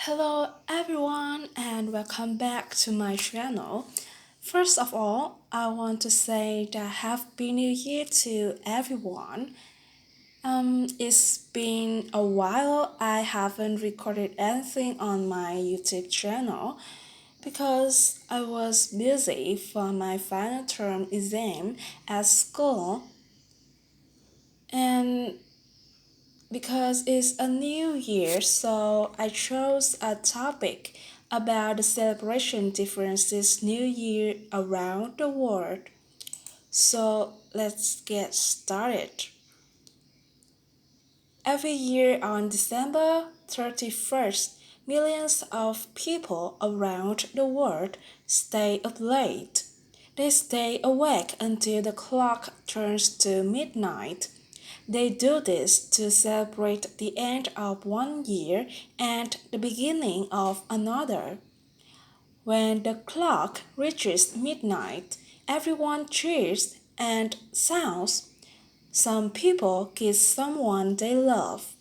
Hello everyone and welcome back to my channel. First of all, I want to say that Happy New Year to everyone. It's been a while I haven't recorded anything on my YouTube channel because I was busy for my final term exam at school and because it's a new year, so I chose a topic about the celebration differences New Year around the world. So let's get started. Every year on December 31st, millions of people around the world stay up late. They stay awake until the clock turns to midnight. They do this to celebrate the end of one year and the beginning of another. When the clock reaches midnight, everyone cheers and sounds. Some people kiss someone they love.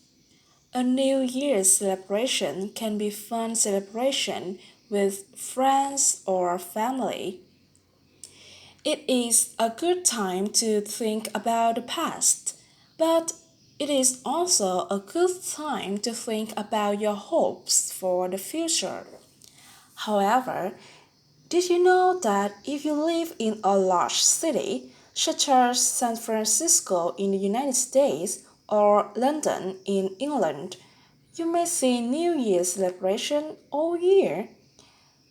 A New Year's celebration can be fun celebration with friends or family. It is a good time to think about the past, but it is also a good time to think about your hopes for the future. However, did you know that if you live in a large city, such as San Francisco in the United States or London in England, you may see New Year's celebration all year?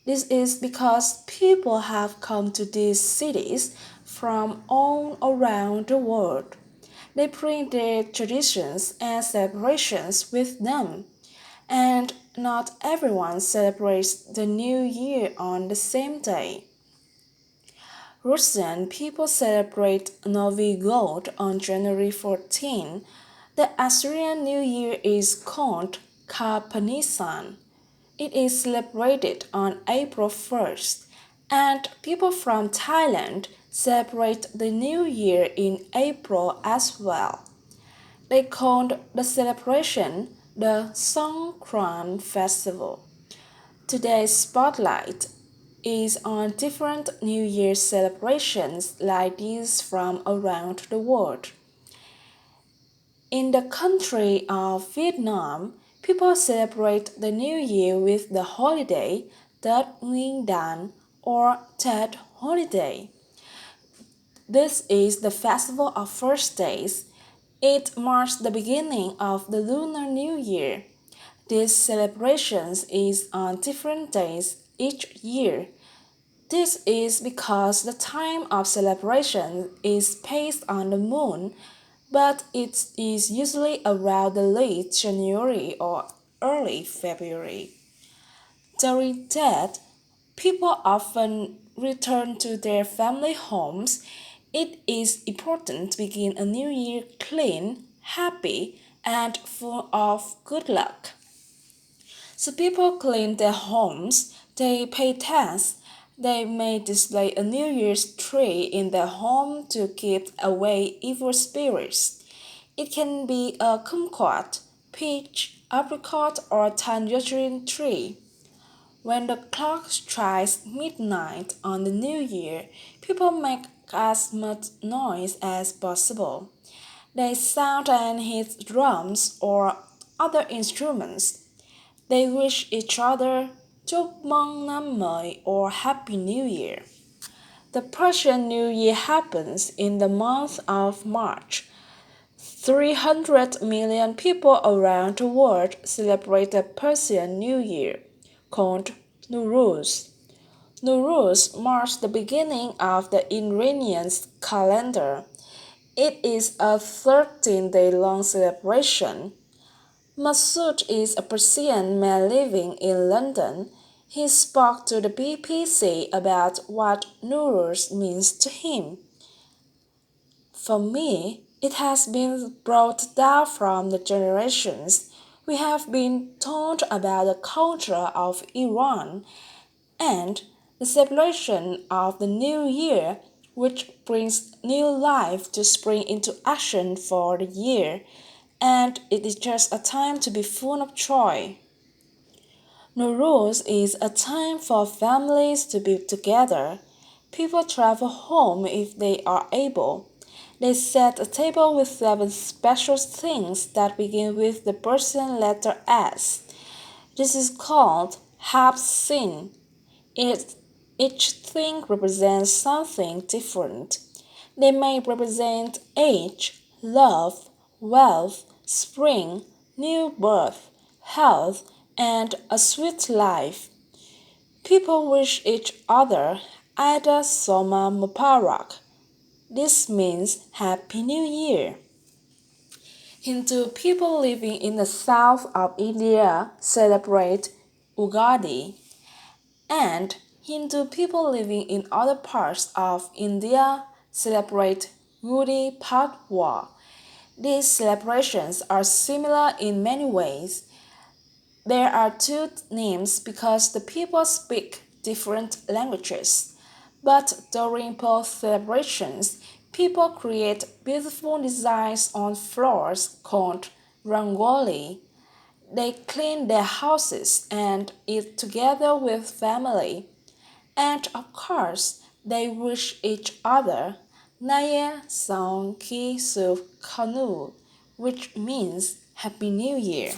This is because people have come to these cities from all around the world. They bring their traditions and celebrations with them, and not everyone celebrates the New Year on the same day. Russian people celebrate Novi God on January 14. The Assyrian New Year is called Kapanisan. It is celebrated on April 1st, and people from Thailand celebrate the New Year in April as well. They called the celebration the Songkran Festival. Today's spotlight is on different New Year celebrations like these from around the world. In the country of Vietnam, people celebrate the New Year with the holiday Tết Nguyên đán or Tet holiday. This is the festival of first days. It marks the beginning of the Lunar New Year. This celebration is on different days each year. This is because the time of celebration is based on the moon, but it is usually around the late January or early February. During that, people often return to their family homes. It is important to begin a new year clean, happy, and full of good luck. So people clean their homes, they pay tax, they may display a New Year's tree in their home to keep away evil spirits. It can be a kumquat, peach, apricot, or tangerine tree. When the clock strikes midnight on the New Year, people make as much noise as possible. They sound and hit drums or other instruments. They wish each other Chúc mừng năm mới or Happy New Year. The Persian New Year happens in the month of March. 300 million people around the world celebrate the Persian New Year, called Nowruz. Nowruz marks the beginning of the Iranian calendar. It is a 13-day-long celebration. Masood is a Persian man living in London. He spoke to the BBC about what Nowruz means to him. For me, it has been brought down from the generations. We have been taught about the culture of Iran and the celebration of the New Year, which brings new life to spring into action for the year, and it is just a time to be full of joy. Nowruz is a time for families to be together. People travel home if they are able. They set a table with 7 special things that begin with the Persian letter S. This is called Habsin. It, each thing represents something different. They may represent age, love, wealth, spring, new birth, health, and a sweet life. People wish each other Ada Soma Mubarak. This means Happy New Year. Hindu people living in the south of India celebrate Ugadi, and Hindu people living in other parts of India celebrate Gudi Padwa. These celebrations are similar in many ways. There are two names because the people speak different languages. But during both celebrations, people create beautiful designs on floors called rangoli. They clean their houses and eat together with family. And of course, they wish each other Naya Song Ki Suf Kanu, which means Happy New Year.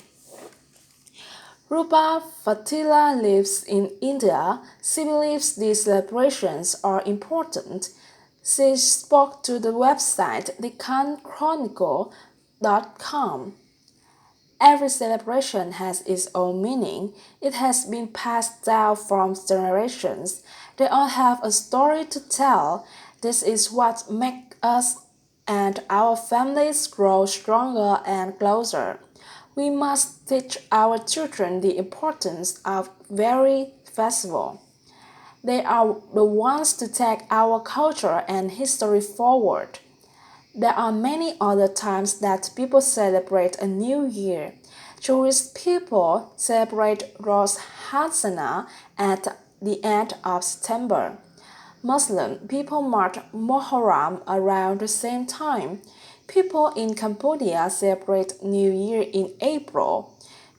Rupa Fatila lives in India. She believes these celebrations are important. She spoke to the website deccanchronicle.com. Every celebration has its own meaning. It has been passed down from generations. They all have a story to tell. This is what makes us and our families grow stronger and closer. We must teach our children the importance of very festival. They are the ones to take our culture and history forward. There are many other times that people celebrate a new year. Jewish people celebrate Rosh Hashanah at the end of September. Muslim people mark Muharram around the same time. People in Cambodia celebrate New Year in April.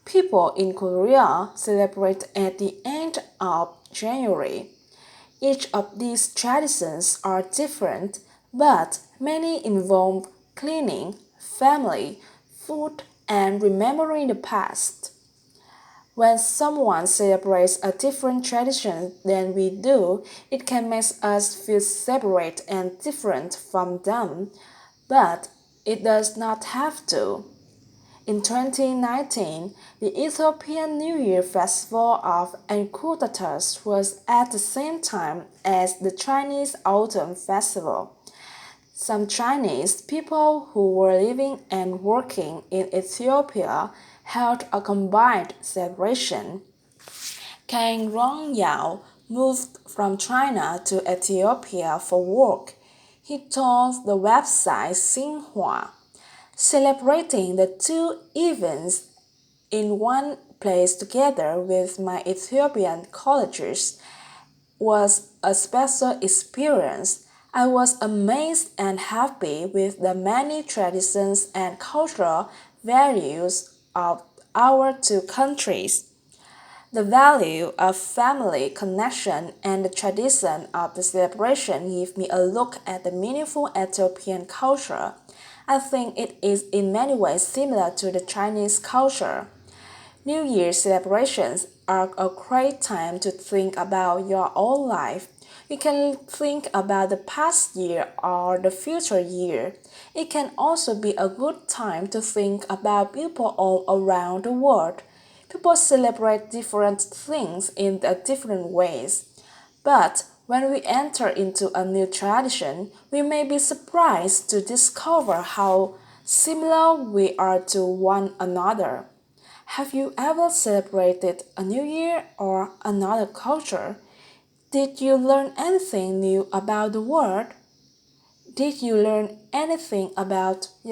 People in Korea celebrate at the end of January. Each of these traditions are different, but many involve cleaning, family, food, and remembering the past. When someone celebrates a different tradition than we do, it can make us feel separate and different from them, but it does not have to. In 2019, the Ethiopian New Year Festival of Enkudatus was at the same time as the Chinese Autumn Festival. Some Chinese people who were living and working in Ethiopia held a combined celebration. Kang Rongyao moved from China to Ethiopia for work. He told the website Xinhua, celebrating the two events in one place together with my Ethiopian colleagues was a special experience. I was amazed and happy with the many traditions and cultural values of our two countries. The value of family connection and the tradition of the celebration give me a look at the meaningful Ethiopian culture. I think it is in many ways similar to the Chinese culture. New Year celebrations are a great time to think about your own life. You can think about the past year or the future year. It can also be a good time to think about people all around the world. People celebrate different things in different ways. But when we enter into a new tradition, we may be surprised to discover how similar we are to one another. Have you ever celebrated a new year or another culture? Did you learn anything new about the world? Did you learn anything about yourself?